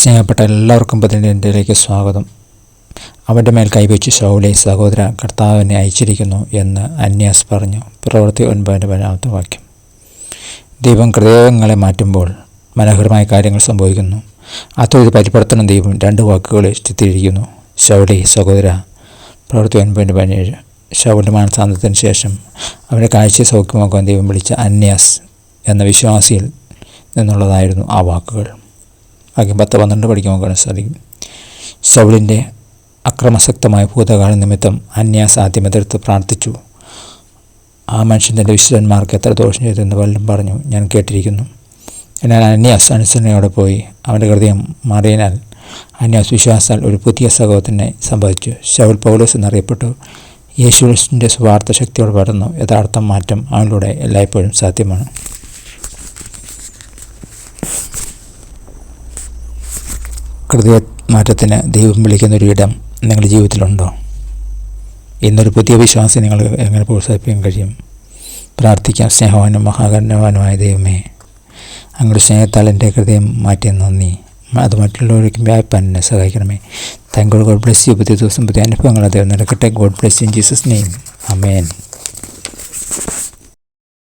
സ്നേഹപ്പെട്ട എല്ലാവർക്കും പതിനെട്ടിലേക്ക് സ്വാഗതം. അവൻ്റെ മേൽ കൈവച്ച് ശൗലേ സഹോദര, കർത്താവിനെ അയച്ചിരിക്കുന്നു എന്ന് അന്യാസ് പറഞ്ഞു. പ്രവൃത്തി 9:10 വാക്യം. ദൈവം ഹൃദയങ്ങളെ മാറ്റുമ്പോൾ മനോഹരമായ കാര്യങ്ങൾ സംഭവിക്കുന്നു. അതൊരു പരിവർത്തനം ദൈവം 2 വാക്കുകളിൽ ചിത്രീകരിക്കുന്നു. ശൗലേ സഹോദര. പ്രവൃത്തി 9:17. ശൗലിൻ്റെ മാനസാന്തരത്തിന് ശേഷം അവൻ്റെ കാഴ്ചയെ സൗഖ്യമാക്കുവാൻ ദൈവം വിളിച്ച അന്യാസ് എന്ന വിശ്വാസിയിൽ നിന്നുള്ളതായിരുന്നു ആ വാക്കുകൾ. വാക്യം 10-12 പഠിക്കാൻ നോക്കാൻ സാധിക്കും. ശൗലിൻ്റെ അക്രമസക്തമായ ഭൂതകാല നിമിത്തം അന്യാസ് ആദ്യം എതിർത്ത് പ്രാർത്ഥിച്ചു. ആ മനുഷ്യൻ തൻ്റെ വിശുദ്ധന്മാർക്ക് എത്ര ദോഷം ചെയ്തെന്ന് പലരും പറഞ്ഞു, ഞാൻ കേട്ടിരിക്കുന്നു. എന്നാൽ അന്യാസ് അനുസരണയോടെ പോയി. അവൻ്റെ ഹൃദയം മാറിയതിനാൽ അന്യാസ് വിശ്വാസാൽ ഒരു പുതിയ സഹോദരനെ സംഭവിച്ചു. ശൗൽ പൗലോസ് എന്നറിയപ്പെട്ടു. യേശുവിൻ്റെ സുവാർത്ത ശക്തിയോടെ പടർന്നു. യഥാർത്ഥ മാറ്റം അവനിലൂടെ എല്ലായ്പ്പോഴും സാധ്യമാണ്. ഹൃദയ മാറ്റത്തിന് ദൈവം വിളിക്കുന്നൊരു ഇടം നിങ്ങളുടെ ജീവിതത്തിലുണ്ടോ? ഇന്നൊരു പുതിയ വിശ്വാസം നിങ്ങൾ എങ്ങനെ പ്രോത്സാഹിപ്പിക്കാൻ കഴിയും? പ്രാർത്ഥിക്കാം. സ്നേഹവാനും മഹാകരുണവാനുമായ ദൈവമേ, അങ്ങയുടെ സ്നേഹത്താൽ എൻ്റെ ഹൃദയം മാറ്റിയ നന്ദി. അത് മറ്റുള്ളവർക്ക് വ്യാപാൻ എന്നെ സഹായിക്കണമേ. Thank God bless you. പുതിയ ദിവസം പുതിയ അനുഭവങ്ങൾ ദൈവം നടക്കട്ടെ. God bless you in Jesus name. Amen.